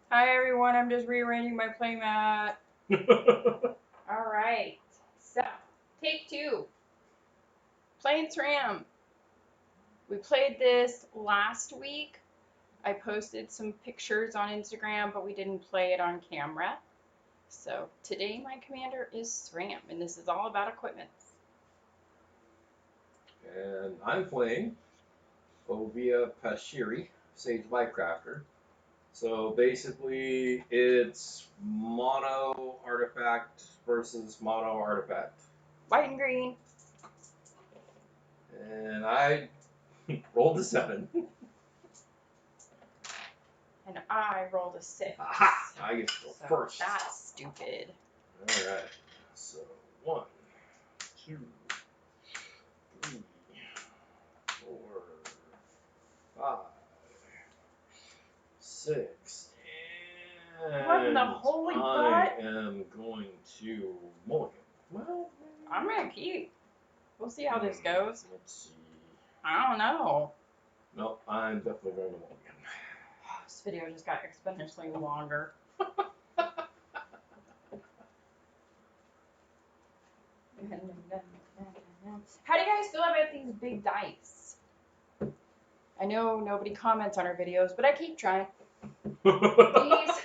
Hi everyone, I'm just rearranging my playmat. Alright, so take two. Playing Sram. We played this last week. I posted some pictures on Instagram, but we didn't play it on camera. So today my commander is Sram, and this is all about equipment. And I'm playing Oviya Pashiri, Sage Lifecrafter. So basically, it's mono artifact versus mono artifact. White and green. And I rolled a 7. And I rolled a 6. Aha! I get to go So first. that's stupid. Alright. So 1, 2, 3, 4, 5, 6, What in the and holy I butt? am going to mulligan. Well, I'm gonna keep. We'll see how this goes. Let's see. I don't know. Nope, I'm definitely going to mulligan. This video just got exponentially longer. How do you guys feel about these big dice? I know nobody comments on our videos, but I keep trying. These.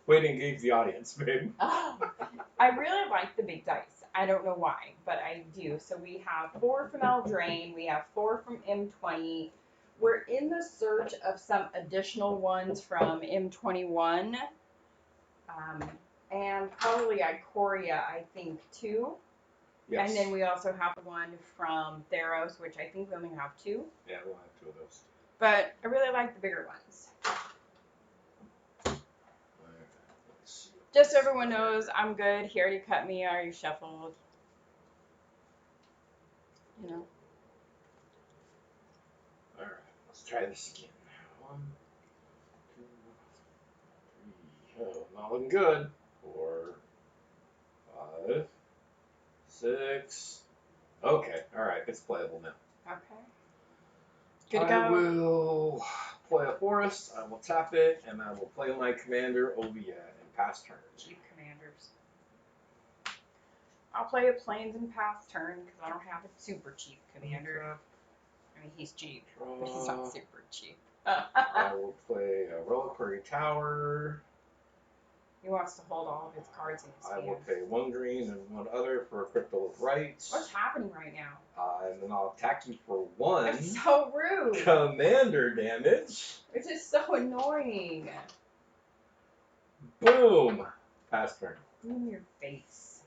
Way to engage the audience, babe. I really like the big dice. I don't know why, but I do. So we have 4 from Eldraine. We have 4 from M20. We're in the search of some additional ones from M21. And probably Ikoria, I think, too. Yes. And then we also have one from Theros, which I think we only have 2. Yeah, we'll have 2 of those. But I really like the bigger ones. Just so everyone knows, I'm good. He already cut me, I already shuffled. You know. Alright, let's try this again. 1, 2, 3. Oh, not looking good. 4, 5, 6. Okay, alright, it's playable now. Okay. Good to go. I will play a forest, I will tap it, and I will play my commander, Oviya, and pass turn. Cheap commanders. I'll play a plains and pass turn because I don't have a super cheap commander. I mean, he's cheap, but he's not super cheap. I will play a reliquary tower. He wants to hold all of his cards in his hand. I will pay 1 green and 1 other for a Crypto of Rights. What's happening right now? And then I'll attack you for 1. That's so rude. Commander damage. It's just so annoying. Boom. Pass turn. In your face.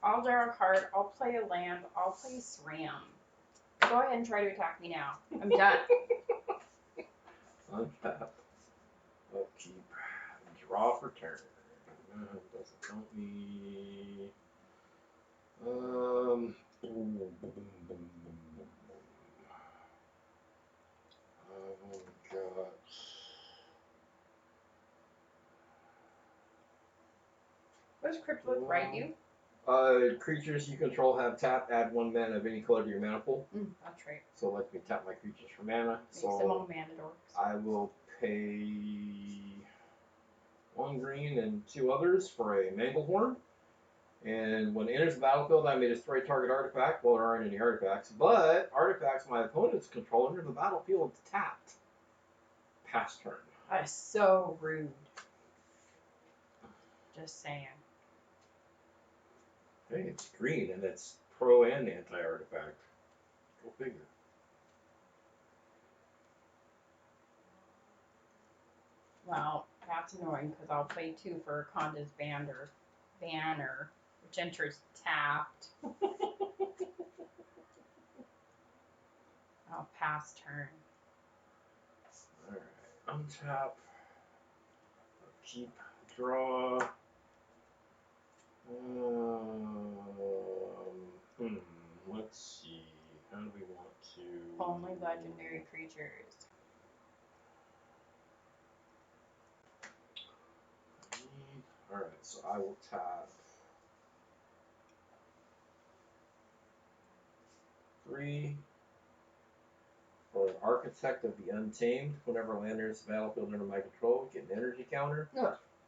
I'll draw a card. I'll play a land. I'll play Sram. Go ahead and try to attack me now. I'm done. Untap. Upkeep. Draw for turn. Doesn't help me. Got. What does Crypto Right do? Creatures you control have tap, add 1 mana of any color to your mana pool. That's right. So let me tap my creatures for mana. Makes them all mana dorks. I will pay 1 green and 2 others for a Manglehorn. And when it enters the battlefield, I may destroy target artifact. Well, there aren't any artifacts, but artifacts my opponents control enter the battlefield tapped. Pass turn. That is so rude. Just saying. Hey, it's green and it's pro and anti-artifact. Go figure. Well, that's annoying because I'll play 2 for Conda's banner, which enters tapped. I'll pass turn. Alright, untap. Keep, draw. Let's see. How do we want to? Only legendary creatures. Alright, so I will tap 3 for an Architect of the Untamed. Whenever land enters the battlefield under my control, get an energy counter.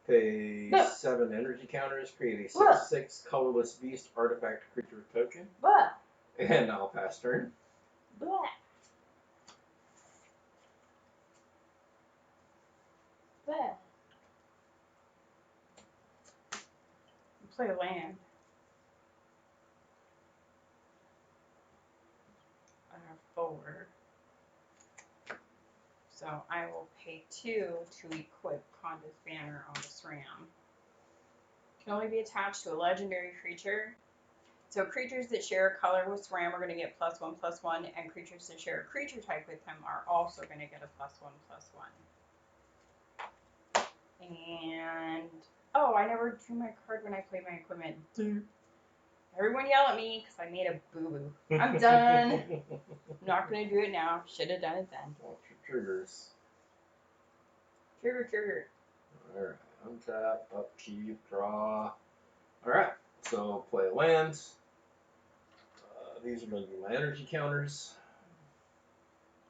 Pay 7 energy counters, create a 6/6 colorless beast artifact creature token. And I'll pass turn. Play a land. I have 4. So I will pay 2 to equip Conda's Banner on the Sram. Can only be attached to a legendary creature. So creatures that share a color with Sram are going to get +1/+1, and creatures that share a creature type with him are also going to get a +1/+1. And oh, I never drew my card when I played my equipment. Everyone yell at me because I made a boo-boo. I'm done. I'm not going to do it now. Should have done it then. Watch your triggers. Trigger. Alright, untap, upkeep, draw. Alright, so play lands. These are going to be my energy counters.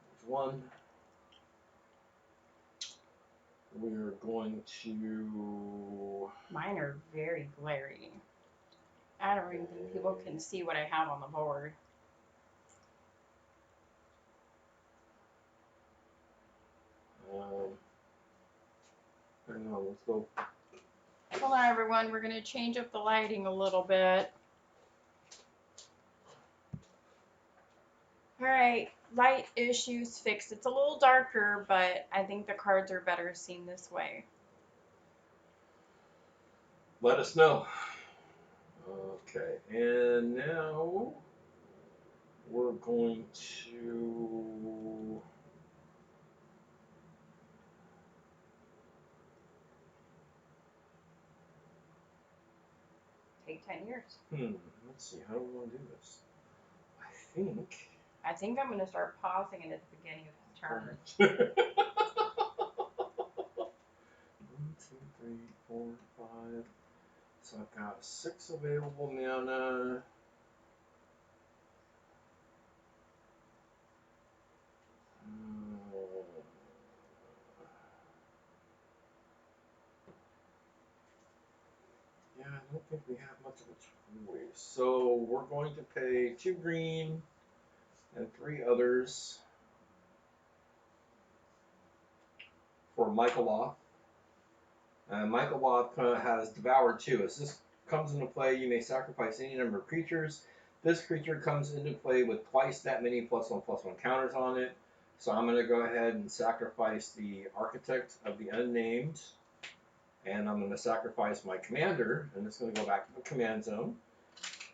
There's 1. We're going to... Mine are very glary. I don't even think people can see what I have on the board. Hang on, let's go. Hold on, everyone. We're going to change up the lighting a little bit. Alright, light issues fixed. It's a little darker, but I think the cards are better seen this way. Let us know. Okay, and now we're going to... Take 10 years. Let's see, how do we want to do this? I think I'm going to start pausing it at the beginning of his turn. 1, 2, 3, 4, 5. So I've got 6 available mana. Yeah, I don't think we have much of a choice. So we're going to pay 2 green and 3 others for Michaeloth. Michaeloth has Devour 2. As this comes into play, you may sacrifice any number of creatures. This creature comes into play with twice that many +1/+1 counters on it. So I'm going to go ahead and sacrifice the Architect of the Unnamed. And I'm going to sacrifice my commander, and it's going to go back to the command zone.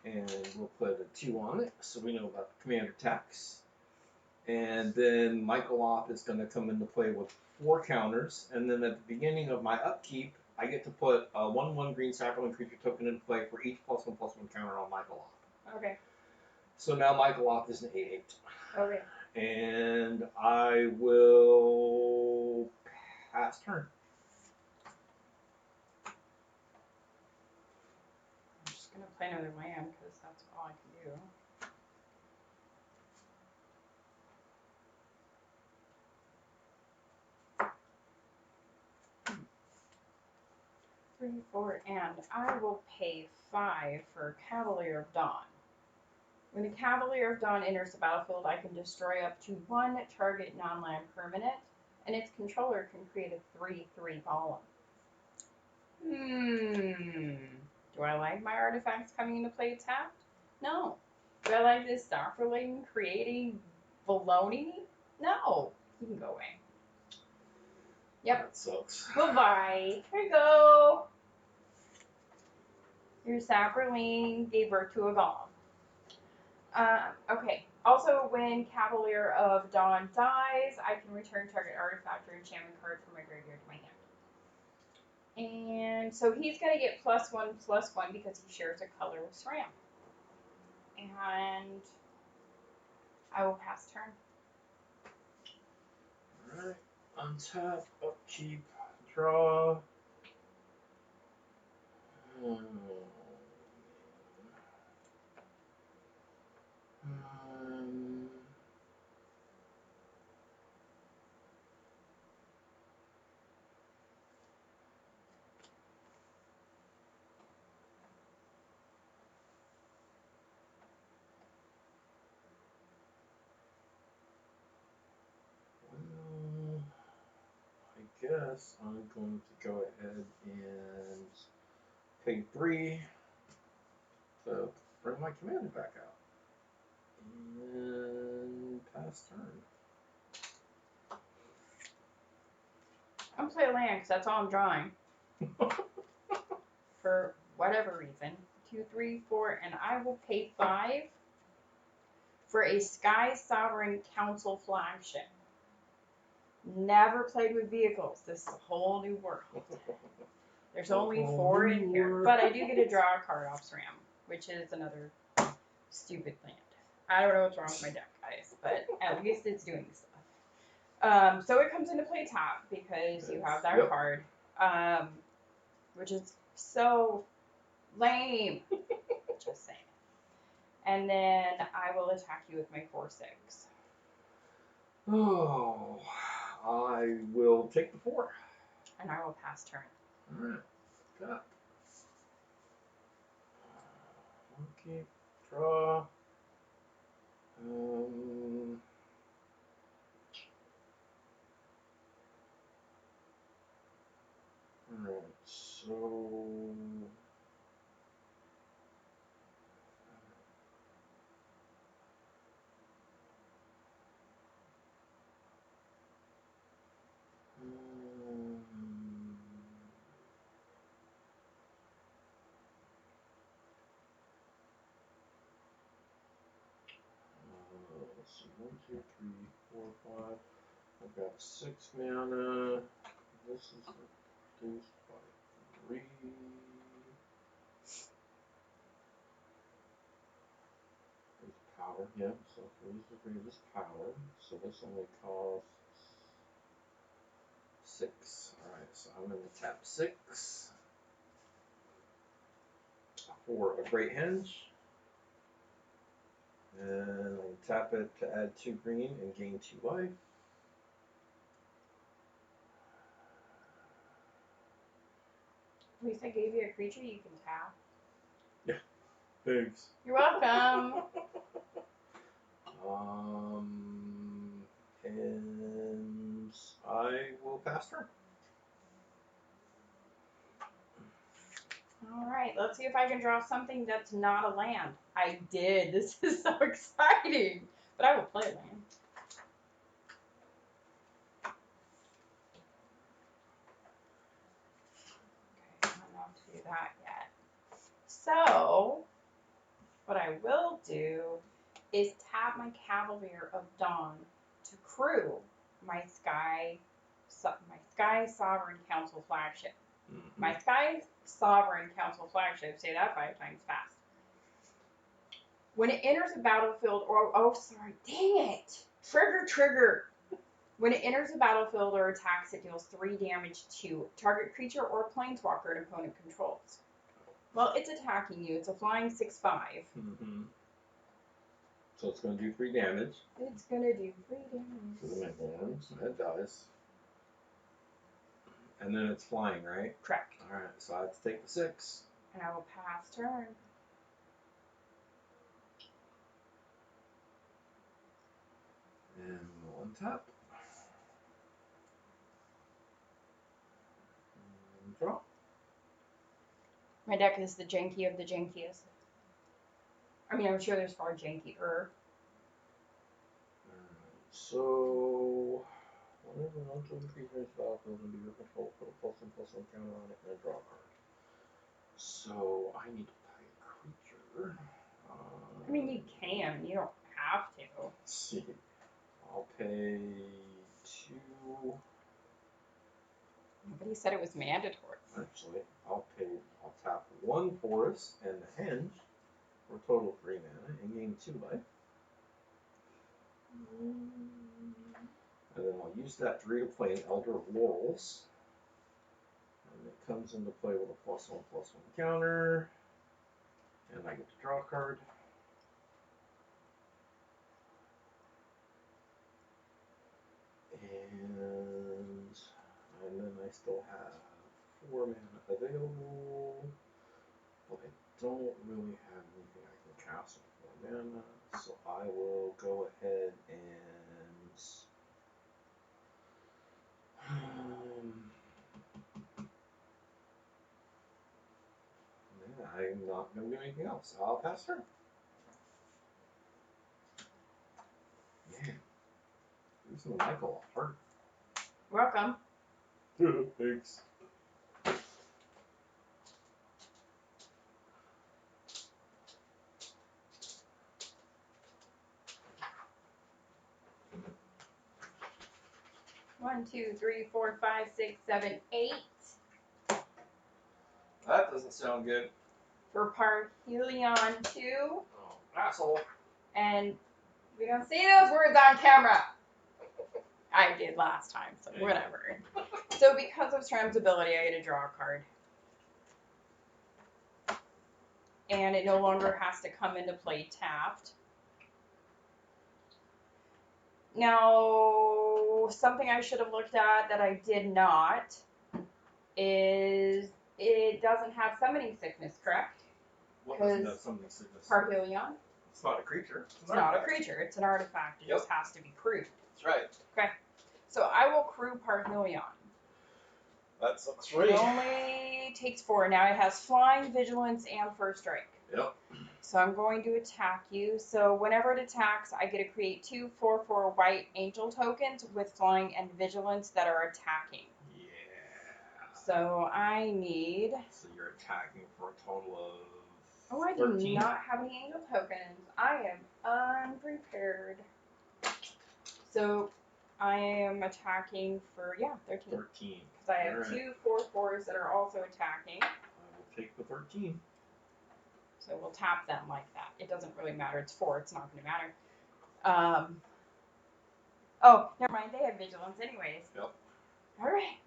And we'll put a 2 on it, so we know about the commander tax. And then Michaeloth is going to come into play with 4 counters. And then at the beginning of my upkeep, I get to put a 1/1 green sapling creature token into play for each +1/+1 counter on Michaeloth. Okay. So now Michaeloth is an 8/8. Okay. And I will pass turn. I'm just going to play another land because that's all I can do. 3, 4, and I will pay 5 for Cavalier of Dawn. When a Cavalier of Dawn enters the battlefield, I can destroy up to 1 target non-land permanent, and its controller can create a 3/3 golem. Do I like my artifacts coming into play tapped? No. Do I like this Saffron creating baloney? No. You can go away. Yep. That sucks. Goodbye. Here you go. Your Saffron gave birth to a golem. Okay. Also, when Cavalier of Dawn dies, I can return target artifact or enchantment card from my graveyard to my hand. And so he's going to get +1/+1 because he shares a color with Sram. And I will pass turn. Alright. Untap, upkeep, draw. yes, I'm going to go ahead and pay 3 to bring my commander back out. And pass turn. I'm gonna play a land because that's all I'm drawing. For whatever reason. 2, 3, 4, and I will pay 5 for a Sky Sovereign Council flagship. Never played with vehicles. This is a whole new world. There's only 4 in here. But I do get to draw a card off Sram, which is another stupid land. I don't know what's wrong with my deck, guys, but at least it's doing stuff. So it comes into play top because you have that card, which is so lame. Just saying. And then I will attack you with my 4/6. Oh, I will take the 4. And I will pass turn. Alright, got. Okay, draw. Alright, so. Let's see, 1, 2, 3, 4, 5. I've got 6 mana. This is reduced by 3. There's power, yeah. So 3 is the 3 of this power. So this only costs 6. Alright, so I'm going to tap 6 for a Great Henge. And I tap it to add 2 green and gain 2 life. At least I gave you a creature you can tap. Yeah, thanks. You're welcome. And I will pass turn. Alright, let's see if I can draw something that's not a land. I did. This is so exciting. But I will play a land. Okay, I'm not to do that yet. So, what I will do is tap my Cavalier of Dawn to crew my Sky Sovereign Council flagship. Mm-hmm. My Sky Sovereign Council flagship, say that 5 times fast. When it enters a battlefield, dang it! Trigger! When it enters a battlefield or attacks, it deals 3 damage to target creature or planeswalker an opponent controls. Well, it's attacking you. It's a flying 6/5. Mm-hmm. So it's going to do 3 damage. It's going to do 3 damage. To the Megalorn, so it dies. And then it's flying, right? Correct. Alright, so I have to take the 6. And I will pass turn. And we'll untap. And draw. My deck is the janky of the jankiest. I mean, I'm sure there's far jankier. So, whenever non-token creature enters the battlefield under your control, put a +1/+1 counter on it and a draw card. So, I need to play a creature. I mean, you can. You don't have to. Let's see. I'll pay 2. Nobody said it was mandatory. Actually, I'll tap 1 Forest and the Henge for a total of 3 mana and gain 2 life. And then I'll use that to play an Elder of Laurels. And it comes into play with a +1/+1 counter. And I get to draw a card. And then I still have 4 mana available. But I don't really have anything I can cast with 4 mana. So I will go ahead and not going to do anything else. I'll pass turn. Man, losing the Michael hard. Welcome. Thanks. One, two, three, four, 5, 6, 7, 8. That doesn't sound good. For Parhelion 2. Oh, asshole. And we don't see those words on camera. I did last time, so whatever. So because of Sram's ability, I get to draw a card. And it no longer has to come into play tapped. Now, something I should have looked at that I did not is it doesn't have summoning sickness, correct? What doesn't have summoning sickness? Parhelion. It's not a creature. It's not a creature. It's an artifact. It just has to be crewed. That's right. Okay. So I will crew Parhelion. That's a 3. It only takes 4. Now it has flying, vigilance, and first strike. Yep. So I'm going to attack you. So whenever it attacks, I get to create 2 4/4 white angel tokens with flying and vigilance that are attacking. Yeah. So I need... So you're attacking for a total of... Oh, I 13. do not have any angel tokens. I am unprepared. So I am attacking for, 13. 13. Because I have 2 4/4s that are also attacking. I will take the 13. So we'll tap them like that. It doesn't really matter. It's 4. It's not going to matter. Oh, never mind. They have vigilance anyways. Yep. All right.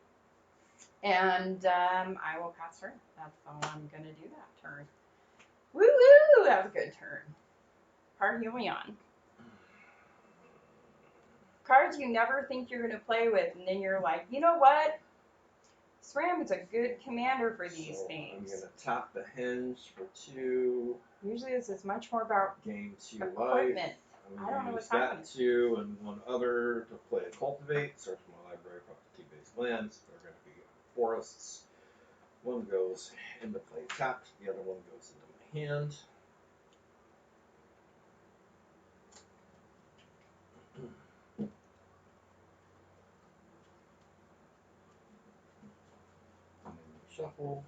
And I will pass turn. That's all I'm going to do that turn. Woo-woo! That was a good turn. Parhelion. Cards you never think you're going to play with, and then you're like, you know what? Sram is a good commander for these things. I'm going to tap the hinge for 2. Usually this is much more about Gain 2 equipment. life. I don't know what's that happening. 2 and 1 other to play a cultivate. Search my library for 2 base lands. They're going to be forests. One goes into play tapped. The other one goes into my hand. And then you shuffle.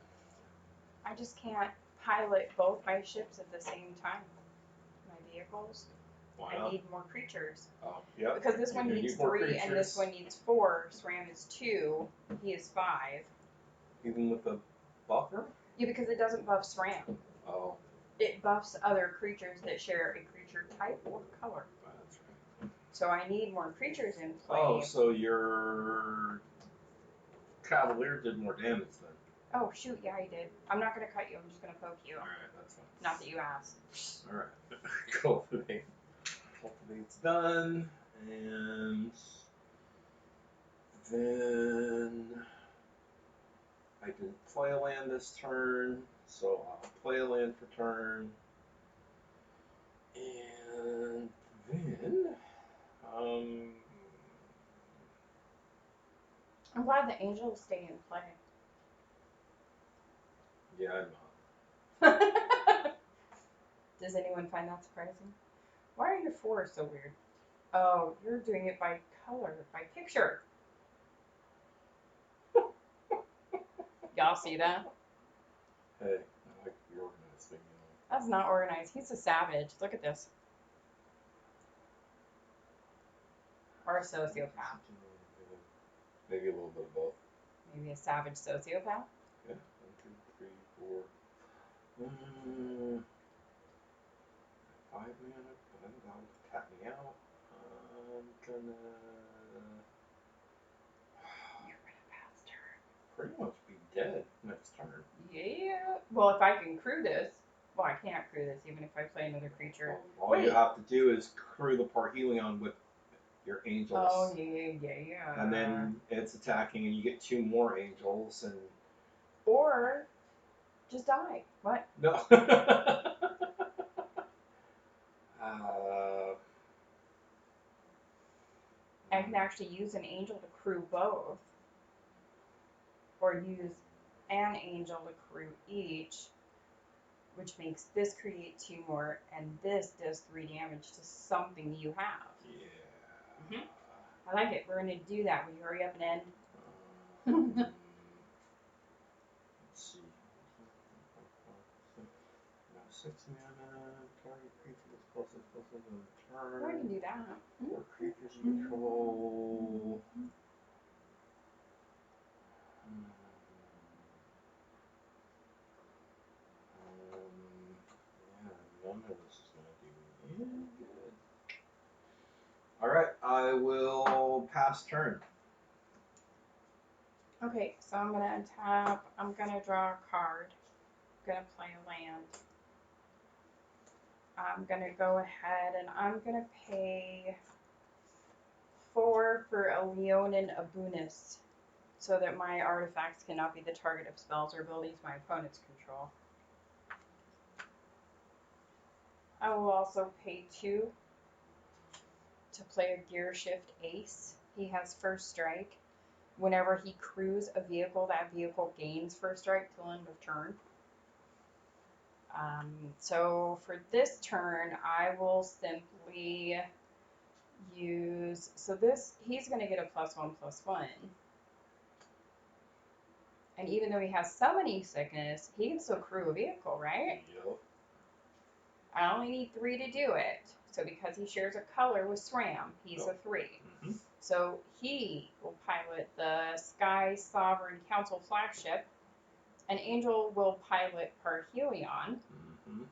I just can't pilot both my ships at the same time. My vehicles. Why I not? need more creatures. Oh, yep. Because this one needs 3 and this one needs 4. Sram is 2. He is 5. Even with the buffer? Yeah, because it doesn't buff Sram. Oh. It buffs other creatures that share a creature type or color. Oh, that's right. So I need more creatures in play. Oh, so your Cavalier did more damage then. Oh, shoot, yeah, I did. I'm not going to cut you. I'm just going to poke you. Alright, that's fine. Not that you asked. Alright. Cultivate. Cultivate's done. And then I didn't play a land this turn, so I'll play a land for turn. And then I'm glad the angels stay in play. yeah, I'm not. Does anyone find that surprising? Why are your 4s so weird? Oh, you're doing it by color, by picture. Y'all see that? Hey, I like the organized thing, you know. That's not organized. He's a savage. Look at this. Or a sociopath. Maybe a little bit of both. Maybe a savage sociopath? Yeah, 1, 2, 3, 4. 5 mana, but then that'll tap me out. I'm gonna. You're gonna pass turn. Pretty much be dead next turn. Yeah. Well, if I can crew this. Well, I can't crew this even if I play another creature. Well, all you have to do is crew the Parhelion with your angels. Oh, yeah. And then it's attacking, and you get 2 more angels, and. Or just die. What? No. I can actually use an angel to crew both. Or use an angel to crew each. which makes this create 2 more, and this does 3 damage to something you have. Yeah. I like it. We're going to do that. Will you hurry up and end? Let's see. Now 6 mana. Target creature gets +6/+6 on turn. I can do that. 4 creatures you control. Yeah, none of this is going to do any good. Alright, I will pass turn. Okay, so I'm going to untap. I'm going to draw a card. I'm going to play a land. I'm going to go ahead and I'm going to pay 4 for a Leonin Abunis so that my artifacts cannot be the target of spells or abilities my opponents control. I will also pay 2 to play a Gear Shift Ace. He has first strike. Whenever he crews a vehicle, that vehicle gains first strike till end of turn. So for this turn, I will simply use, so this, he's going to get a +1/+1. And even though he has summoning sickness, he can still crew a vehicle, right? Yep. I only need 3 to do it. So because he shares a color with Sram, he's a 3. Mm-hmm. So he will pilot the Sky Sovereign Council flagship. An Angel will pilot Parhelion. Mm-hmm.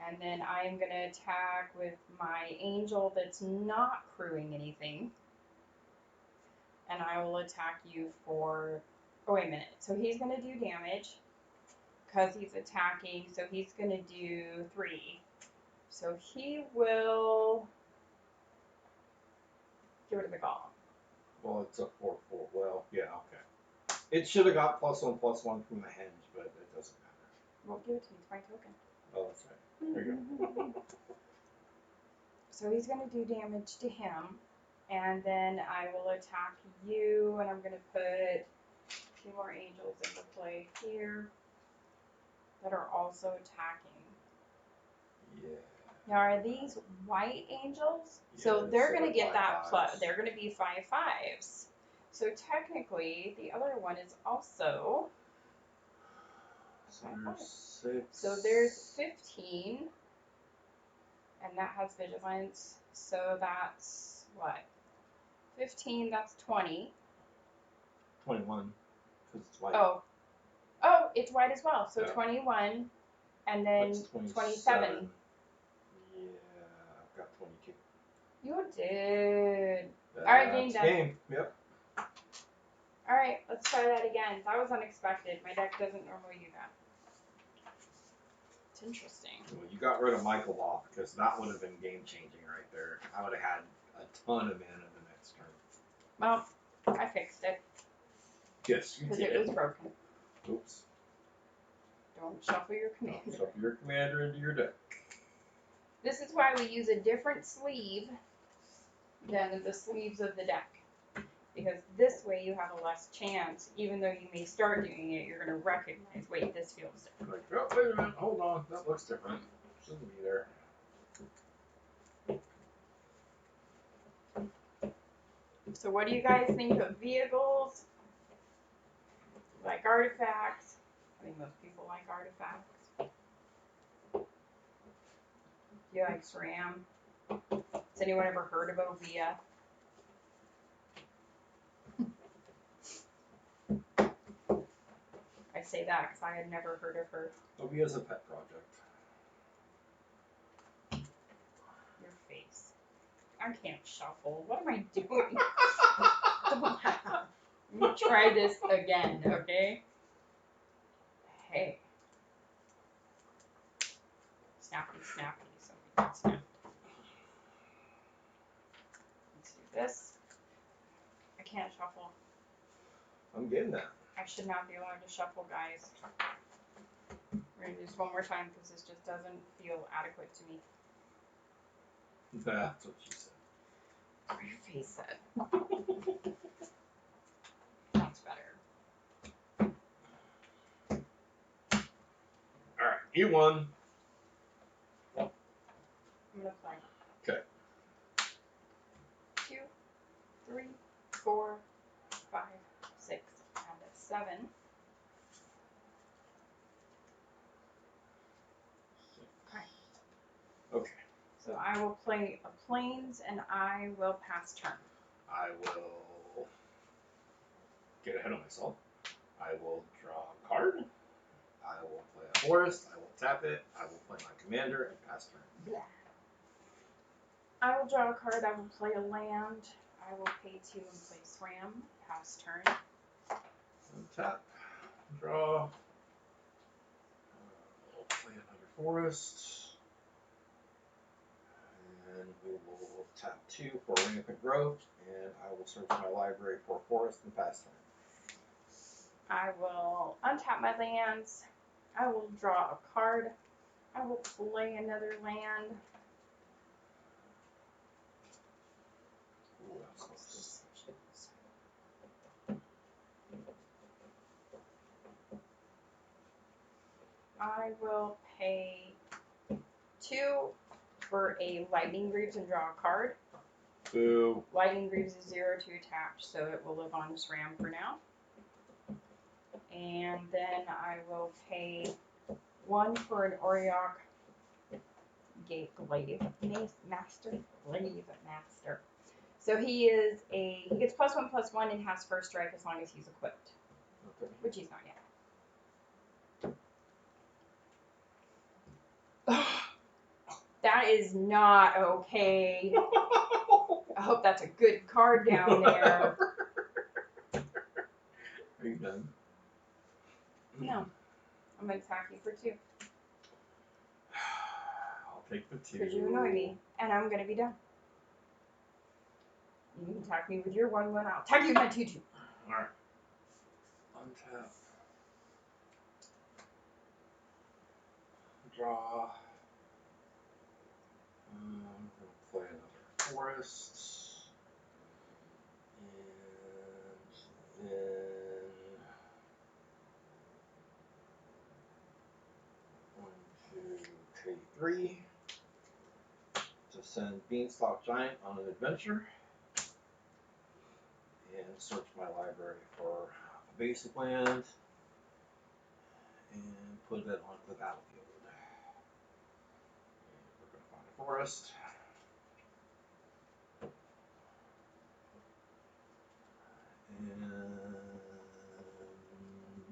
And then I am going to attack with my Angel that's not crewing anything. And I will attack you for, oh wait a minute. So he's going to do damage because he's attacking. So he's going to do 3. So he will get rid of the golem. Well, it's a 4/4. Well, yeah, okay. It should have got +1/+1 from the henge, but it doesn't matter. Well, give it to me. It's my token. Oh, that's right. There you go. So he's going to do damage to him. And then I will attack you. And I'm going to put 2 more angels into play here that are also attacking. Yeah. Now, are these white angels? Yeah, So they're going to get 5/5s. that plus. They're going to be 5/5s. So technically, the other one is also 5/5. 6. So there's 15. And that has vigilance. So that's what? 15, that's 20. 21, because it's white. Oh, it's white as well. So Yeah. 21, and then That's 27. Yeah, I've got 22. You did. That's All right, game done. game. Yep. All right, let's try that again. That was unexpected. My deck doesn't normally do that. It's interesting. Well, you got rid of Michael off because that would have been game changing right there. I would have had a ton of mana the next turn. Well, I fixed it Yes, you because did. it was broken. Oops. Don't shuffle your commander. Don't shuffle your commander into your deck. This is why we use a different sleeve than the sleeves of the deck. Because this way you have a less chance, even though you may start doing it, you're going to recognize, wait, this feels different. Like, oh, wait a minute, hold on, that looks different. Shouldn't be there. So what do you guys think of vehicles? Like artifacts? I think most people like artifacts. Do you like Sram? Has anyone ever heard of Oviya? I say that because I had never heard of her. Oviya's a pet project. Your face. I can't shuffle. What am I doing? Let me try this again, okay? Hey. Snappy, snappy, so we can snap. Let's do this. I can't shuffle. I'm getting that. I should not be allowed to shuffle, guys. We're going to do this one more time because this just doesn't feel adequate to me. That's what she said. That's what your face said. Sounds better. Alright. You won. I'm gonna play. Okay. 2, 3, 4, 5, 6, and 7. Okay. Okay. So I will play a plains and I will pass turn. I will get ahead of myself. I will draw a card. I will play a forest. I will tap it. I will play my commander and pass turn. Blah. I will draw a card. I will play a land. I will pay 2 and play Sram. Pass turn. Untap. Draw. We'll play another forest. And we will tap 2 for rampant growth. And I will search my library for forest and pass turn. I will untap my lands. I will draw a card. I will play another land. Ooh, that's close. I will pay 2 for a lightning greaves and draw a card. Boo. Lightning greaves is 0 to attach, so it will live on Sram for now. And then I will pay 1 for an Oriok Glaive Master. Glaive Master. So he gets +1/+1 and has first strike as long as he's equipped. Okay. Which he's not yet. That is not okay. I hope that's a good card down there. Are you done? No. I'm going to attack you for 2. I'll take the 2. Because you annoy me, and I'm going to be done. You can attack me with your 1/1. I'll attack you with my 2/2. Alright. Untap. Draw. We'll play another forest. And then K3 to send Beanstalk Giant on an adventure and search my library for a basic land and put it onto the battlefield. And we're going to find a forest. And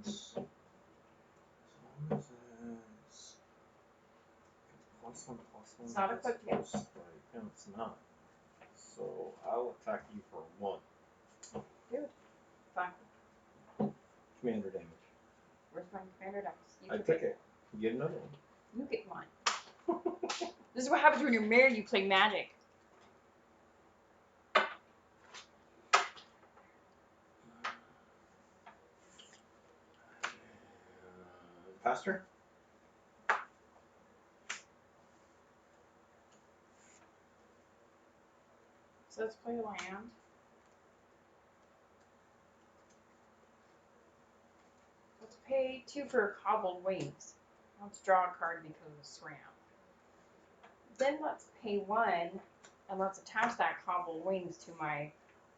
so what is this? +1/+1. It's not equipped yet. Right. No, it's not. So I'll attack you for 1. Dude. Fine. Commander damage. Where's my commander dice? I took it. You get another one. You get one. This is what happens when you're married, you play Magic. Faster? So let's play a land. Let's pay 2 for Cobbled Wings. Let's draw a card because of Sram. Then let's pay 1 and let's attach that Cobbled Wings to my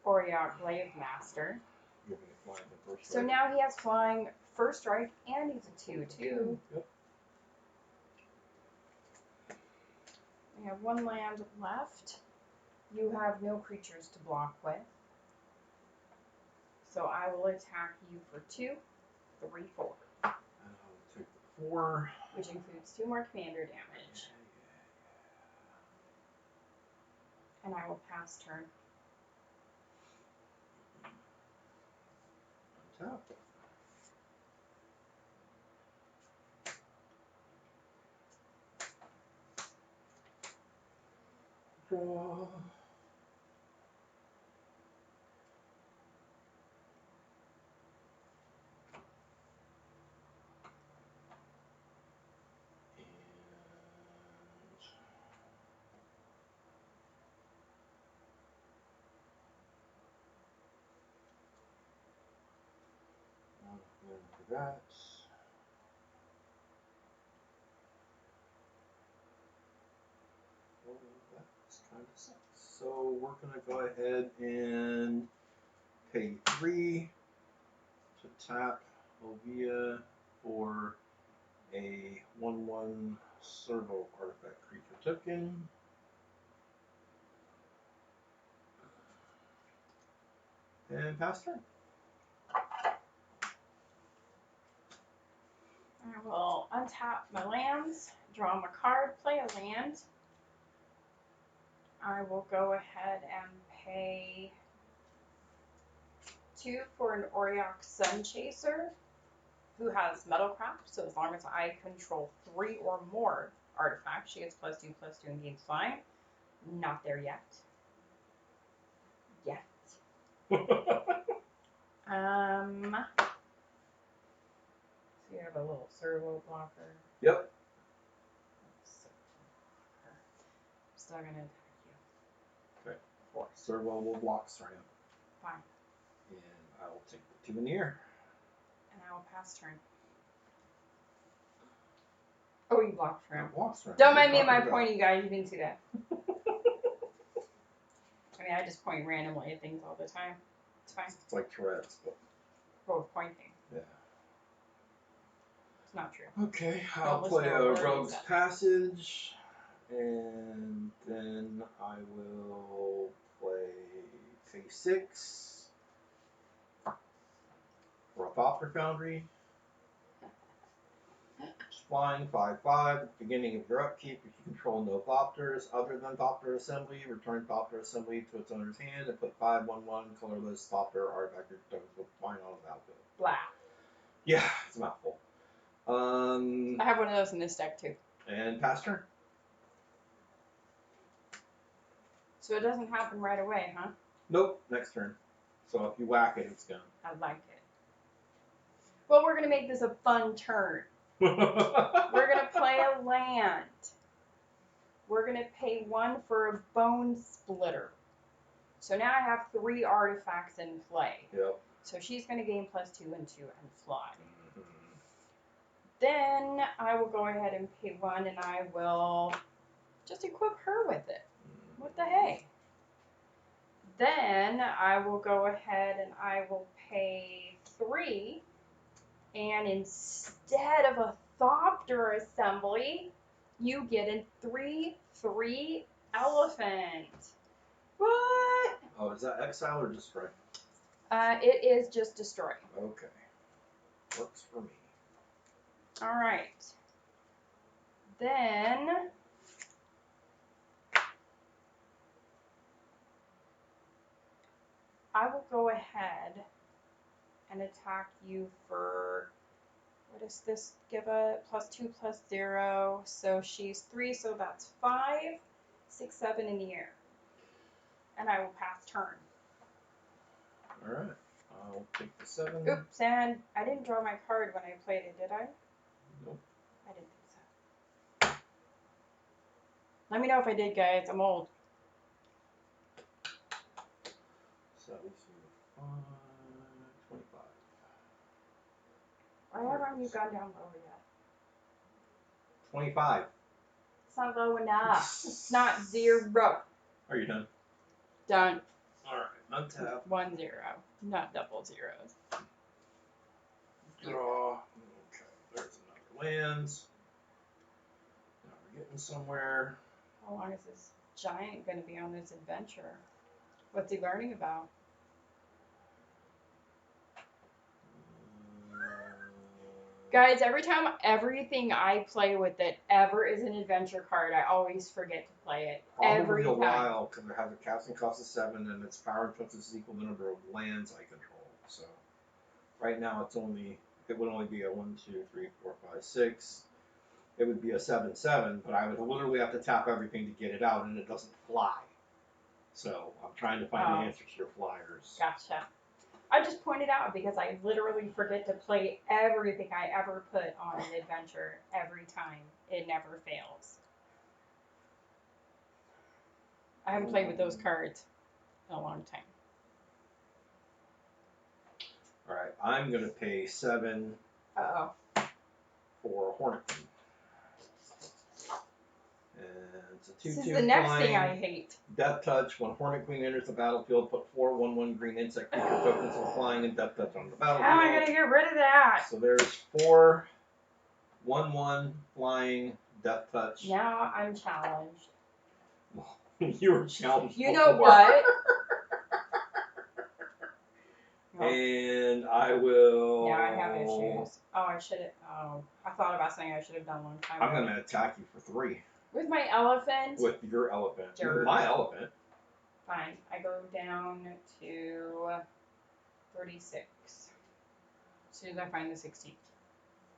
Oriok Glaive Master. You're going to fly the first So strike. now he has flying first strike and he's a 2/2. Yep. We have 1 land left. You have no creatures to block with. So I will attack you for 2, 3, 4. And I'll take the 4. Which includes 2 more commander damage. And I will pass turn. Untap. Draw. And that. 5 to 6. So we're gonna go ahead and pay 3 to tap Oviya for a 1/1 servo artifact creature token. And pass turn. I will untap my lands, draw my card, play a land. I will go ahead and pay 2 for an Auriok Sun Chaser, who has Metalcraft, so as long as I control 3 or more artifacts, she gets +2/+2 and gains flying. Not there yet. Yet. So you have a little servo blocker. Yep. Still gonna attack you. Okay. 4. Servo will block Sram. Fine. And I will take the 2 in the air. And I will pass turn. Oh, you blocked Sram. Don't mind me at my pointing, guys. You didn't see that. I mean, I just point randomly at things all the time. It's fine. It's like Tourette's, but Both pointing. yeah. It's not true. Okay, I'll play a Rogue's Passage, and then I will play phase 6 for a Thopter Foundry. Flying 5/5. At the beginning of your upkeep, if you control no Thopters other than Thopter Assembly, return Thopter Assembly to its owner's hand and put 5/1/1 colorless Thopter artifact tokens with flying on the battlefield. Blah. Yeah, it's a mouthful. I have one of those in this deck too. And pass turn. So it doesn't happen right away, huh? Nope, next turn. So if you whack it, it's gone. I like it. Well, we're gonna make this a fun turn. We're gonna play a land. We're gonna pay 1 for a Bone Splitter. So now I have 3 artifacts in play. Yep. So she's gonna gain +2 and 2 and fly. Mm-hmm. Then I will go ahead and pay 1 and I will just equip her with it. What the hey? Then I will go ahead and I will pay 3, and instead of a Thopter Assembly, you get a 3/3 elephant. What? Oh, is that exile or destroy? It is just destroy. Okay. Works for me. All right. Then I will go ahead and attack you for, what does this give a +2/+0? So she's 3, so that's 5, 6, 7 in the air. And I will pass turn. Alright. I'll take the 7. Oops, and I didn't draw my card when I played it, did I? Nope. I didn't think so. Let me know if I did, guys. I'm old. So that leaves me with 25. Why haven't you gone down lower yet? 25. It's not low enough. It's not 0. Are you done? Done. Alright, untap. 1 0. Not double zeros. Draw. Okay, there's another land. Now we're getting somewhere. How long is this giant going to be on this adventure? What's he learning about? Guys, every time everything I play with it ever is an adventure card, I always forget to play it. Probably a while, because it has a casting cost of 7 and its power influence is equal to the number of lands I control. So right now it would only be a 1, 2, 3, 4, 5, 6. It would be a 7/7, but I would literally have to tap everything to get it out, and it doesn't fly. So I'm trying to find the answer to your flyers. Gotcha. I just pointed out because I literally forget to play everything I ever put on an adventure every time. It never fails. I haven't played with those cards in a long time. Alright, I'm going to pay 7 Uh-oh. for a Hornet Queen. And It's a This 2/2 is the next flying. thing I hate. Death touch. When Hornet Queen enters the battlefield, put 4 1/1 green insect creature tokens for flying and death touch on the battlefield. How am I gonna get rid of that? So there's 4 1/1 flying death touch. Now I'm challenged. You were challenged. You know before. what? And I will. Now I have issues. Oh, I should have. Oh, I thought about something I should have done a long time ago. I'm gonna attack you for 3. With my elephant. With your elephant. Dirt. With my elephant. Fine. I go down to 36. As soon as I find the 16.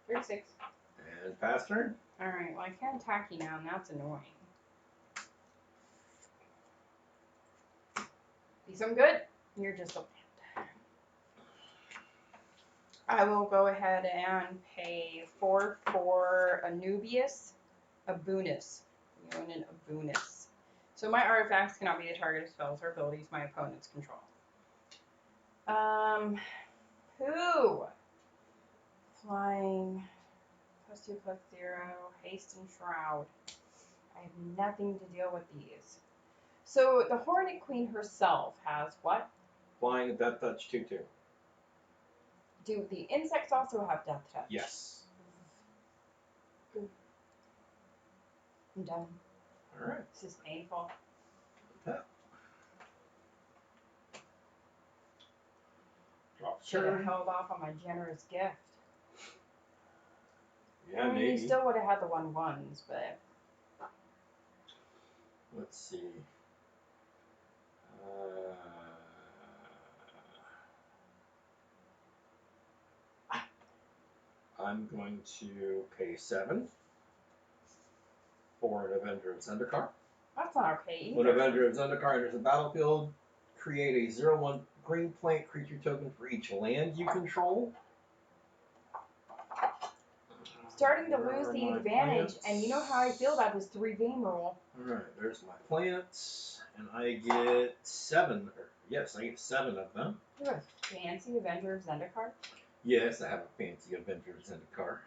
36. And fast turn. Alright, well I can't attack you now, and that's annoying. Be some good. You're just a land. I will go ahead and pay 4 for Anubius, Abunus. You own an Abunus. So my artifacts cannot be the target of spells or abilities my opponents control. Who? Flying, +2/+0, haste and shroud. I have nothing to deal with these. So the Hornet Queen herself has what? Flying and death touch 2/2. Do the insects also have death touch? Yes. I'm done. Alright. This is painful. Tap. Drop Should have turn. held off on my generous gift. Yeah, I mean, maybe. you still would have had the 1/1s, but Let's see. I'm going to pay 7 for an Avenger of Zendikar. that's not okay either. When Avenger of Zendikar enters the battlefield, create a 0/1 green plant creature token for each land you control. Starting to lose the advantage, plants? and you know how I feel about this 3 game rule. Alright, there's my plants, and I get 7. Yes, I get 7 of them. You have a fancy Avenger of Zendikar? Yes, I have a fancy Avenger of Zendikar.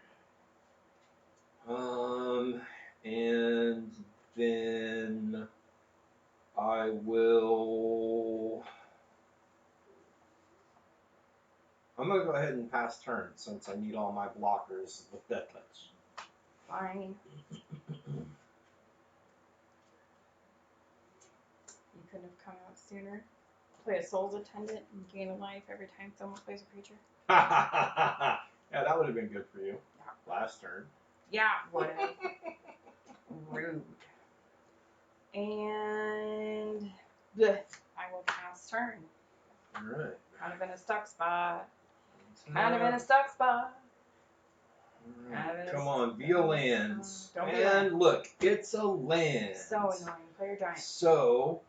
And then I will. I'm gonna go ahead and pass turn since I need all my blockers with death touch. Fine. You couldn't have come out sooner. Play a Soul's Attendant and gain a life every time someone plays a creature. Yeah, that would have been good for you. Last turn. Yeah, would have. Rude. And bleh, I will pass turn. Alright. Kind of in a stuck spot. Kind of in a stuck spot. Come on, be a land. Don't be and land. Look, it's a land. So annoying. Play your giant. So,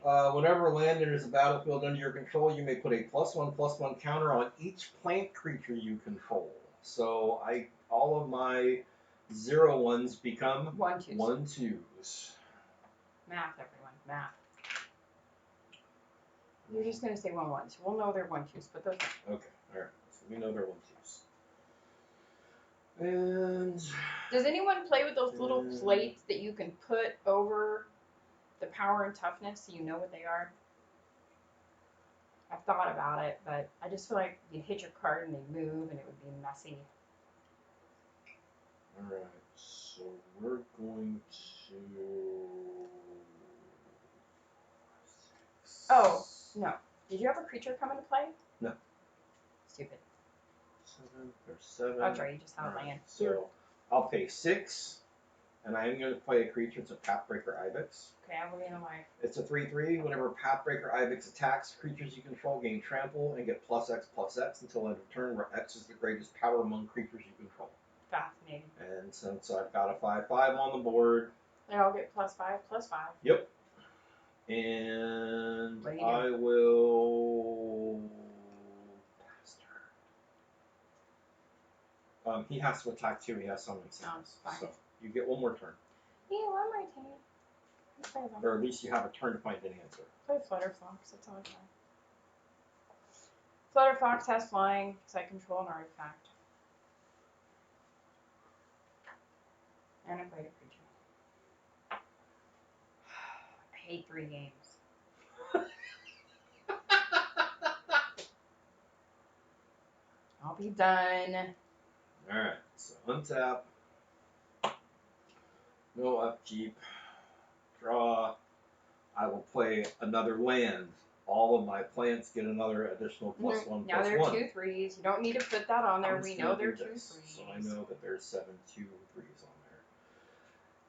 whenever a land enters the battlefield under your control, you may put a +1/+1 counter on each plant creature you control. So, all of my 0/1s become 1/2s. 1/2s. Math, everyone. Math. You're just going to say 1/1s. We'll know they're 1/2s, but those are. Okay, alright. So, we know they're 1/2s. And Does anyone play with those little plates that you can put over the power and toughness so you know what they are? I've thought about it, but I just feel like you'd hit your card and they'd move and it would be messy. Alright, so we're going to. Oh, no. Did you have a creature come into play? No. Stupid. 7, there's 7. That's right, you just had a land. So I'll pay 6, and I am going to play a creature. It's a Pathbreaker Ibex. Okay, I will gain a life. It's a 3/3. Whenever Pathbreaker Ibex attacks, creatures you control gain trample and get +X/+X until end of turn, where X is the greatest power among creatures you control. Fascinating. And since I've got a 5/5 on the board. They all get +5/+5. Yep. And What do you do? I will pass turn. He has to attack too. He has summon sickness. Fine. So you get 1 more turn. Yeah, one more turn. Play them. Or at least you have a turn to find an answer. Play Flutterfox, that's all I got. Flutterfox has flying, because I control an artifact. And I played a creature. hate 3 games. I'll be done. Alright, so untap. No upkeep. Draw. I will play another land. All of my plants get another additional +1/+1. Now there are 2 3s. You don't need to put that on there. I'm We just know gonna there are do 2 this, 3s. so I know that there's 7 2 3s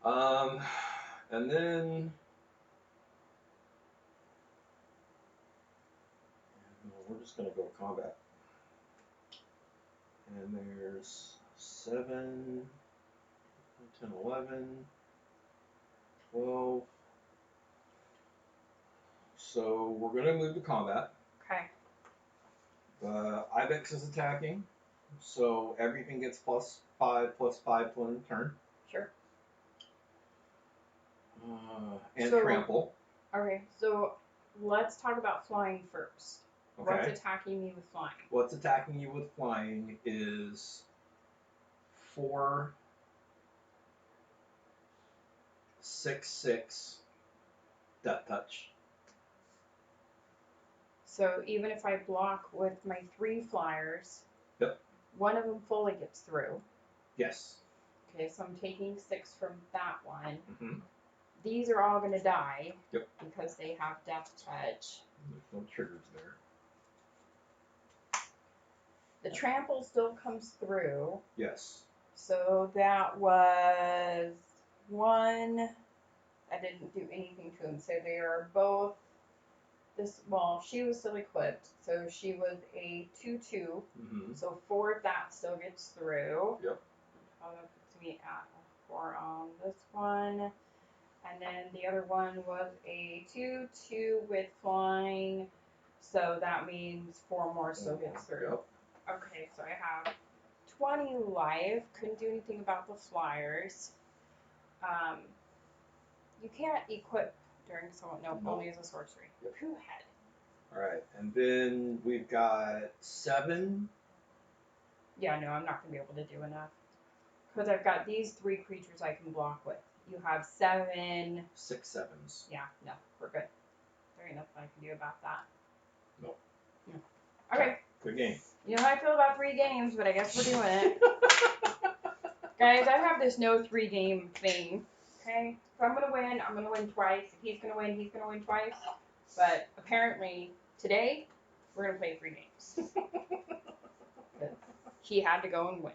on there. And then we're just gonna go combat. And there's 7, 10, 11, 12. So we're gonna move to combat. Okay. Ibex is attacking, so everything gets +5/+5 to end turn. Sure. And So- trample. Okay, so let's talk about flying first. Okay. What's attacking me with flying? What's attacking you with flying is 4, 6, 6, death touch. So even if I block with my 3 flyers, Yep. one of them fully gets through. Yes. Okay, so I'm taking 6 from that one. Mm-hmm. These are all going to die. Yep. Because they have death touch. There's no triggers there. The trample still comes through. Yes. So that was 1. I didn't do anything to him. So they are both well, she was still equipped. So she was a 2/2. Mm-hmm. So 4 of that still gets through. Yep. Oh, that puts me at a 4 on this one. And then the other one was a 2/2 with flying. So that means 4 more still gets through. Yep. Okay, so I have 20 life. Couldn't do anything about the flyers. You can't equip during someone. No, Nope. only as a sorcery. Yep. Who had? Alright, and then we've got 7. Yeah, no, I'm not going to be able to do enough. Because I've got these 3 creatures I can block with. You have 7. 6 7s. Yeah, no, we're good. There ain't nothing I can do about that. Nope. No. Okay. Good game. You know how I feel about 3 games, but I guess we're doing it. Guys, I have this no 3 game thing. Okay? If I'm going to win, I'm going to win twice. If he's going to win, he's going to win twice. But apparently, today, we're going to play 3 games. He had to go and win.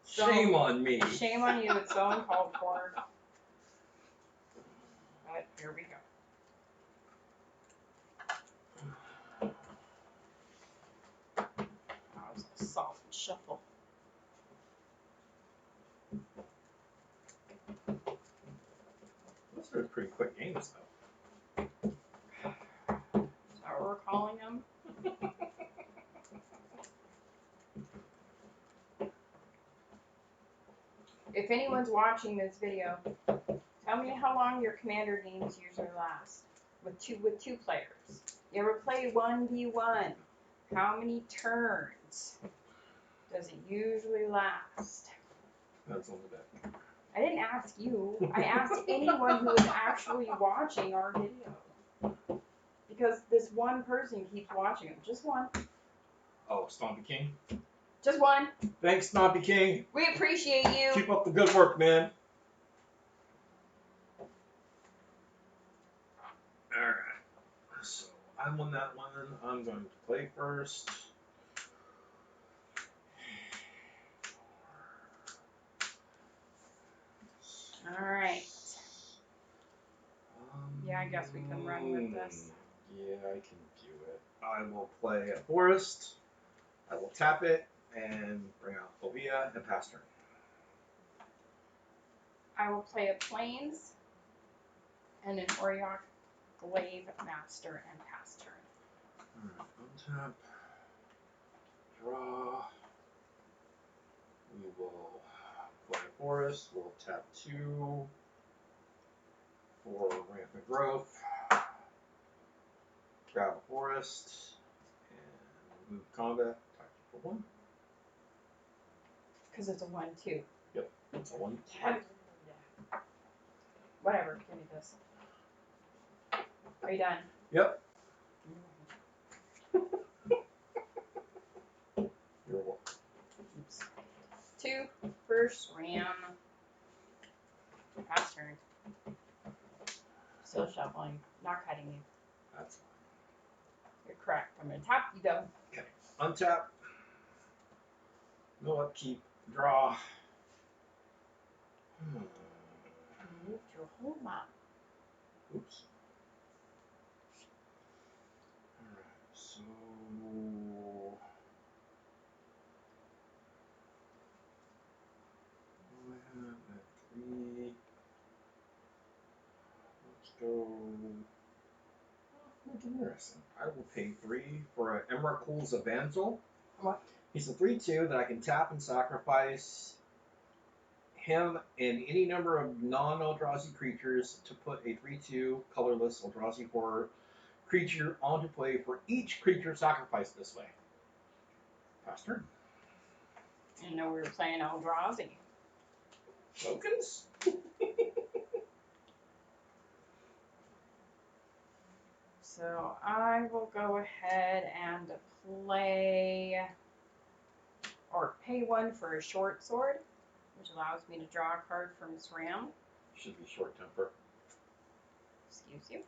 Shame on me. Shame on you. It's so uncalled for. But here we go. That was a soft shuffle. Those are pretty quick games, though. Is that what we're calling them? If anyone's watching this video, tell me how long your commander games usually last with two players. You ever play 1v1? How many turns does it usually last? That's on the deck. I didn't ask you. I asked anyone who was actually watching our video. Because this one person keeps watching them. Just one. Oh, Stompy King. Just one. Thanks, Stompy King. We appreciate you. Keep up the good work, man. Alright. So, I won that one. I'm going to play first. Alright. Yeah, I guess we can run with this. Yeah, I can do it. I will play a forest. I will tap it and bring out Oviya and pass turn. I will play a Plains and an Oriok Glaive Master and pass turn. Alright, untap. Draw. We will play a forest. We'll tap 2 for rampant growth. Grab a forest. And move combat. Tactic for 1. Because it's a 1/2. Yep, it's a 1. Whatever, give me this. Are you done? Yep. You're welcome. Oops. 2 for Sram. Pass turn. Still shuffling. Not cutting you. That's fine. You're correct. I'm going to tap. You go. Okay. Untap. No upkeep. Draw. Moved your whole map. Oops. Alright, so I have at 3. Let's go. That's interesting. I will pay 3 for an Emrakul's Evanzel. What? He's a 3/2 that I can tap and sacrifice him and any number of non-Eldrazi creatures to put a 3/2 colorless Eldrazi horror creature onto play for each creature sacrificed this way. Pass turn. I didn't know we were playing Eldrazi. Tokens? So I will go ahead and play or pay 1 for a short sword, which allows me to draw a card from Sram. Should be short temper. Excuse you.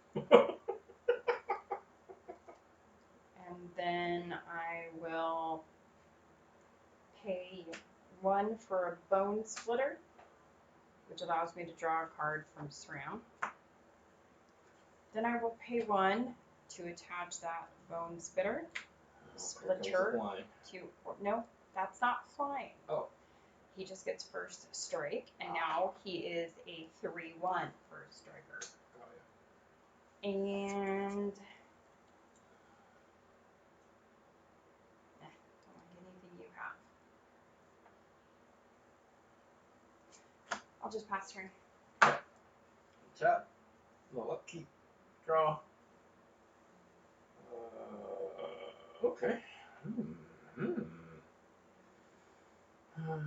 And then I will pay 1 for a Bone Splitter, which allows me to draw a card from Sram. Then I will pay 1 to attach that Bone Splitter. Splitter to, no, that's not flying. Oh. He just gets first strike, and now he is a 3/1 first striker. Oh, yeah. And don't like anything you have. I'll just pass turn. Tap. No upkeep. Draw. Okay. That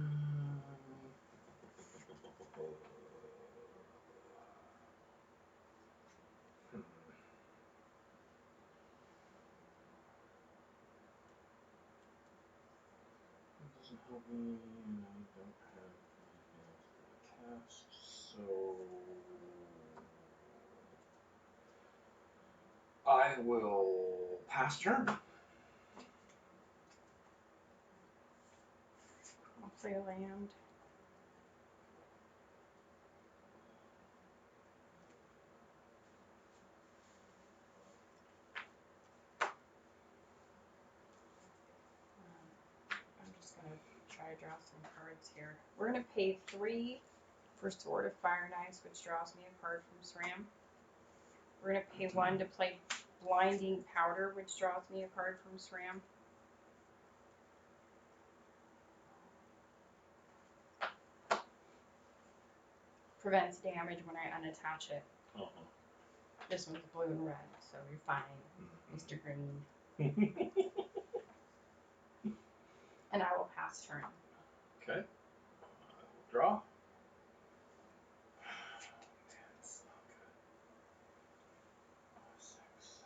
doesn't help me, and I don't have anything else for the cast, so I will pass turn. I'll play a land. I'm just going to try to draw some cards here. We're going to pay 3 for Sword of Fire and Ice, which draws me a card from Sram. We're going to pay 1 to play Blinding Powder, which draws me a card from Sram. Prevents damage when I unattach it. This one's blue and red, so you're fine, Mr. Green. And I will pass turn. Okay. I will draw. Man, it's not good. 6.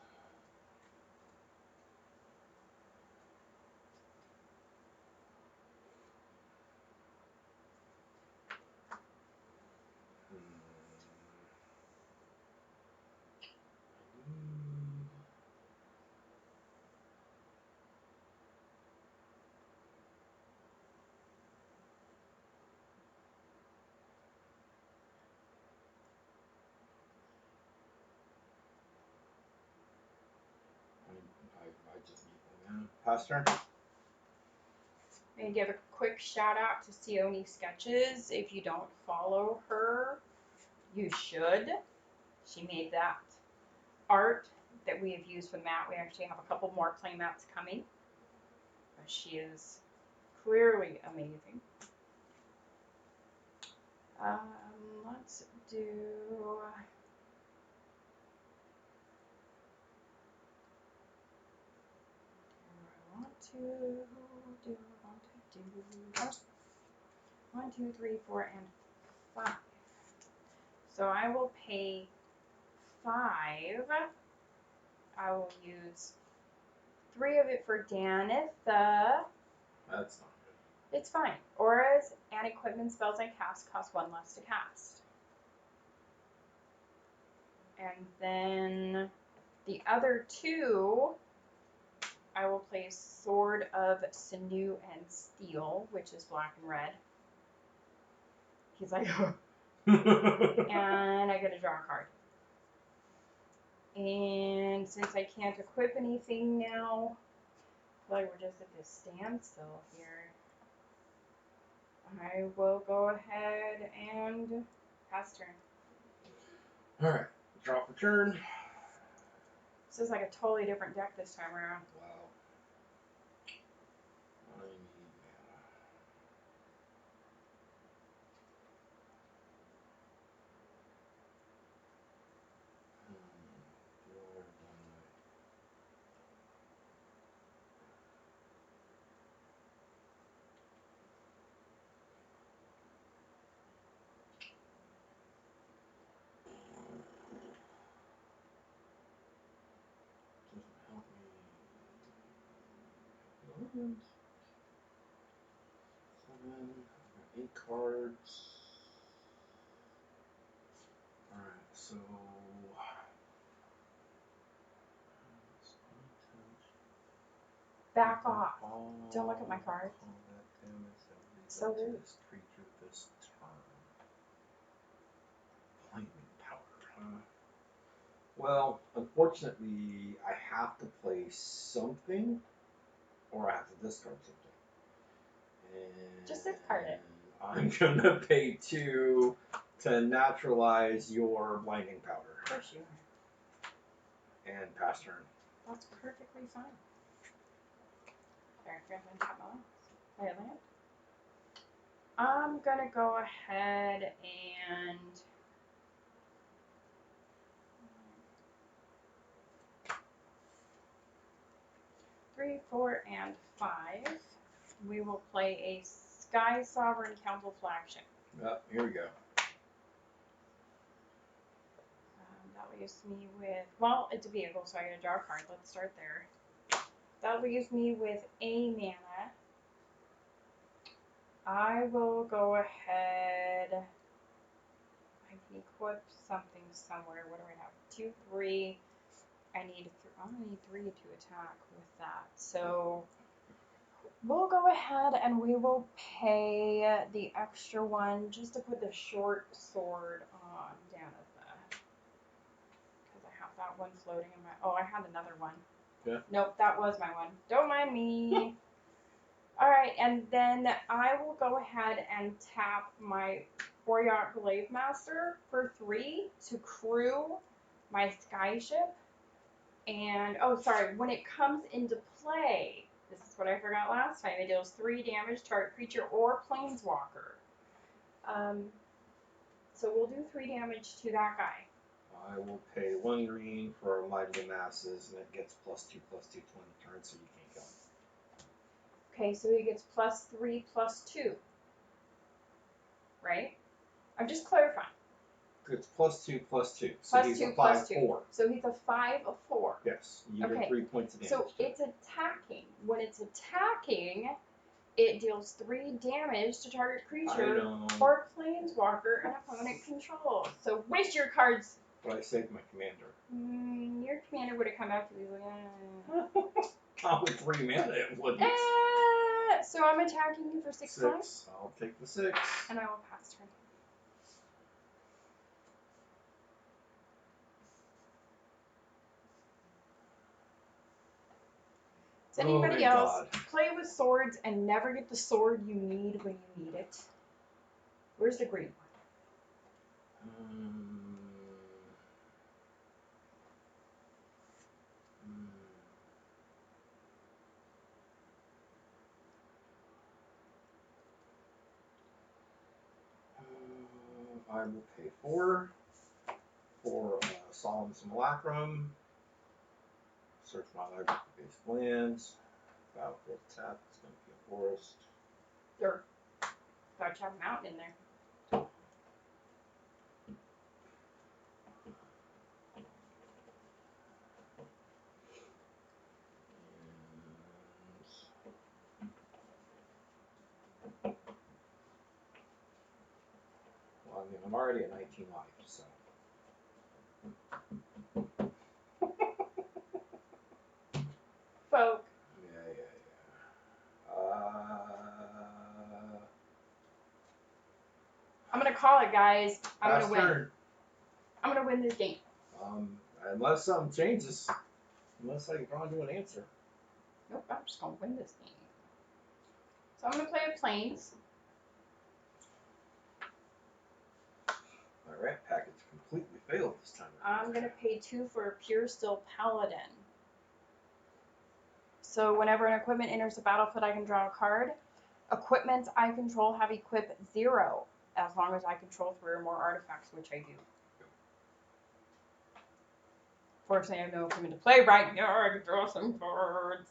I just need 1 mana. Pass turn. I'm going to give a quick shout out to Sione Sketches. If you don't follow her, you should. She made that art that we have used with Matt. We actually have a couple more play mats coming. But she is clearly amazing. Let's do... do 1, 2, 3, 4, and 5. So I will pay 5 I will use 3 of it for Danitha. That's not good. It's fine. Auras and equipment spells I cast cost 1 less to cast. And then the other 2, I will play Sword of Sinew and Steel, which is black and red. He's like, and I get to draw a card. And since I can't equip anything now, I feel like we're just at this standstill here. I will go ahead and pass turn. Alright, draw for turn. This is like a totally different deck this time around. Wow. I need mana. Where done doesn't help me. 7, 8 cards. Alright, so Back off. Don't look at my cards. Combat damage that leads So up to rude. this creature this turn. Flaming powder, huh? Well, unfortunately, I have to play something, or I have to discard something. And Just discard it. I'm gonna pay 2 to naturalize your blinding powder. Of course you are. And pass turn. That's perfectly fine. There, I'm gonna tap my land. I'm gonna go ahead and three, 4, and 5. We will play a Sky Sovereign Council flagship. Here we go. That leaves me with, well, it's a vehicle, so I gotta draw a card. Let's start there. That leaves me with a mana. I will go ahead. I can equip something somewhere. What do I have? 2, 3. I'm gonna need 3 to attack with that. So we'll go ahead and we will pay the extra 1 just to put the short sword on Danitha. Because I have that one floating in my. Oh, I had another one. Yeah. Nope, that was my one. Don't mind me. Alright, and then I will go ahead and tap my Boryat Glaive Master for 3 to crew my skyship. And, oh, sorry, when it comes into play, this is what I forgot last time, it deals 3 damage to target creature or planeswalker. So we'll do 3 damage to that guy. I will pay 1 green for Mighty Masses, and it gets +2/+2 to end turn, so you can't kill him. Okay, so he gets +3/+2. Right? I'm just clarifying. It's +2/+2. So Plus he's 2, a plus 2. 5/4. So he's a 5/4. Yes, you get 3 points of damage. So it's attacking. When it's attacking, it deals 3 damage to target creature or planeswalker and opponent control. So waste your cards. But I saved my commander. Your commander would have come out to these like, Not with 3 mana, it wouldn't. So I'm attacking you for 6 points. I'll take the 6. And I will pass turn. Does anybody else play with swords and never get the sword you need when you need it? Where's the green one? I will pay 4 for Solemn Simulacrum. Search my library for basic lands. Battlefield tap. It's going to be a forest. Sure. Thought you had a mountain in there. mean, I'm already at 19 life, so. Folk. Yeah. I'm gonna call it, guys. I'm Pass gonna win. turn. I'm gonna win this game. Unless something changes. Unless I can draw into an answer. Nope, I'm just gonna win this game. So I'm gonna play a plains. My rat package completely failed this time. I'm gonna pay 2 for a pure steel paladin. So whenever an equipment enters the battlefield, I can draw a card. Equipments I control have equip 0, as long as I control 3 or more artifacts, which I do. Fortunately, I have no equipment to play right now. I can draw some cards.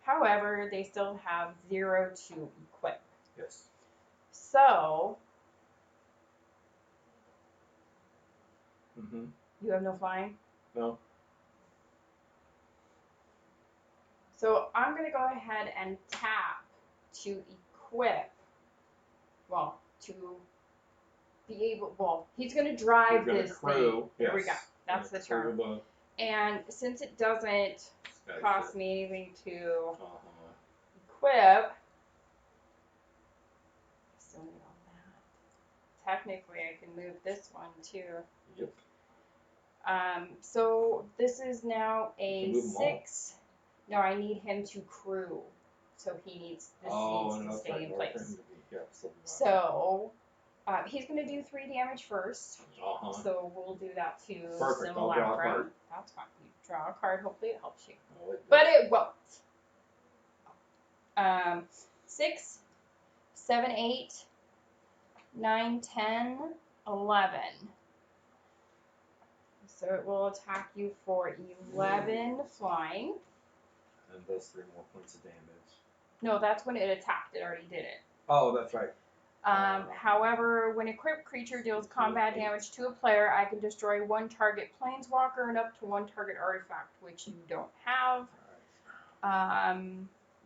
However, they still have 0 to equip. Yes. So, Mm-hmm. You have no flying? No. So I'm going to go ahead and tap to equip. Well, to be able, well, he's going to drive this thing. There we go. That's the term. And since it doesn't cost me anything to equip, still need all that. Technically, I can move this one too. Yep. So this is now a 6. No, I need him to crew. So he needs, this needs to stay in place. So he's going to do 3 damage first. So we'll do that to Simulacrum. That's fine. You draw a card. Hopefully it helps you. But it won't. 6, 7, 8, 9, 10, 11. So it will attack you for 11 flying. And those 3 more points of damage. No, that's when it attacked. It already did it. Oh, that's right. However, when a equipped creature deals combat damage to a player, I can destroy 1 target planeswalker and up to 1 target artifact, which you don't have.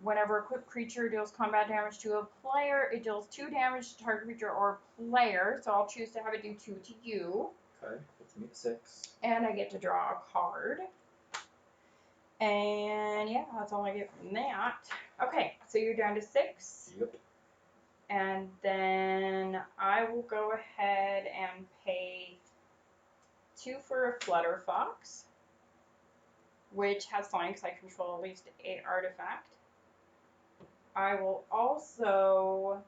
Whenever a equipped creature deals combat damage to a player, it deals 2 damage to target creature or player. So I'll choose to have it do 2 to you. Okay, puts me at 6. And I get to draw a card. And yeah, that's all I get from that. Okay, so you're down to 6. Yep. And then I will go ahead and pay 2 for a Flutter Fox, which has flying because I control at least 8 artifact. I will also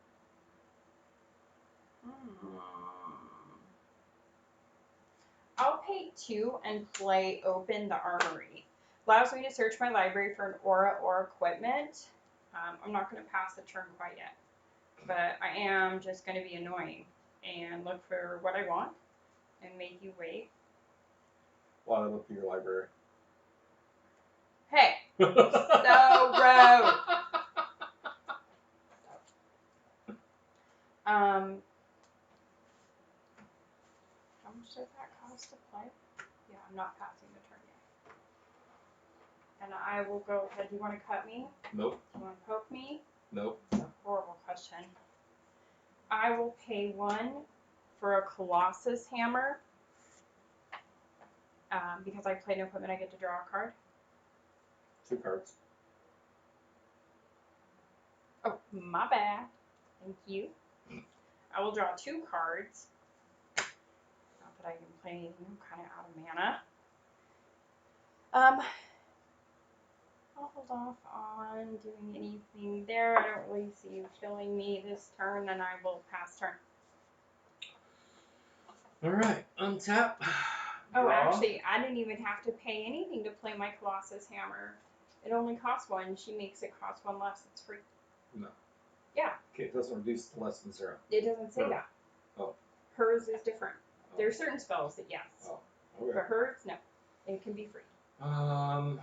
I'll pay 2 and play Open the Armory. Allows me to search my library for an aura or equipment. I'm not going to pass the turn quite yet, but I am just going to be annoying and look for what I want and make you wait. While I look through your library. Hey! So rude! How much does that cost to play? Yeah, I'm not passing the turn yet. And I will go ahead. Do you want to cut me? Nope. Do you want to poke me? Nope. That's a horrible question. I will pay 1 for a Colossus Hammer. Because I played an equipment, I get to draw a card. 2 cards. Oh, my bad. Thank you. I will draw 2 cards. Not that I can play anything. I'm kind of out of mana. I'll hold off on doing anything there. I don't really see you killing me this turn, and I will pass turn. Alright, untap. Oh, actually, I didn't even have to pay anything to play my Colossus Hammer. It only costs 1. She makes it cost 1 less. It's free. No. Yeah. Okay, it doesn't reduce to less than 0. It doesn't say that. Oh. Hers is different. Oh. There are certain spells that yes. Oh, okay. But hers, no. It can be free. I'm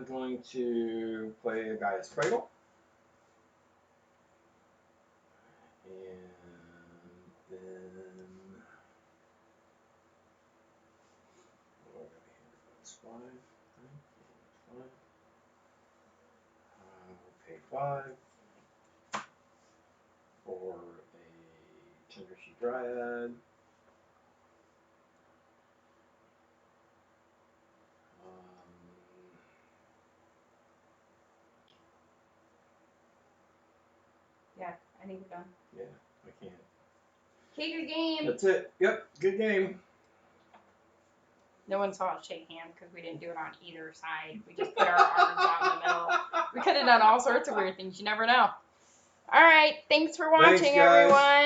going to play a Gaia's Cradle. And then what do I got here? That's 5. Right? 5. We'll pay 5 for a Tender Sheet Dryad. Yeah, I think we're done. Yeah, I can't. Okay, good game. That's it. Yep, good game. No one saw us shake hands because we didn't do it on either side. We just put our arms out in the middle. We could have done all sorts of weird things. You never know. All right. Thanks for watching, guys. everyone.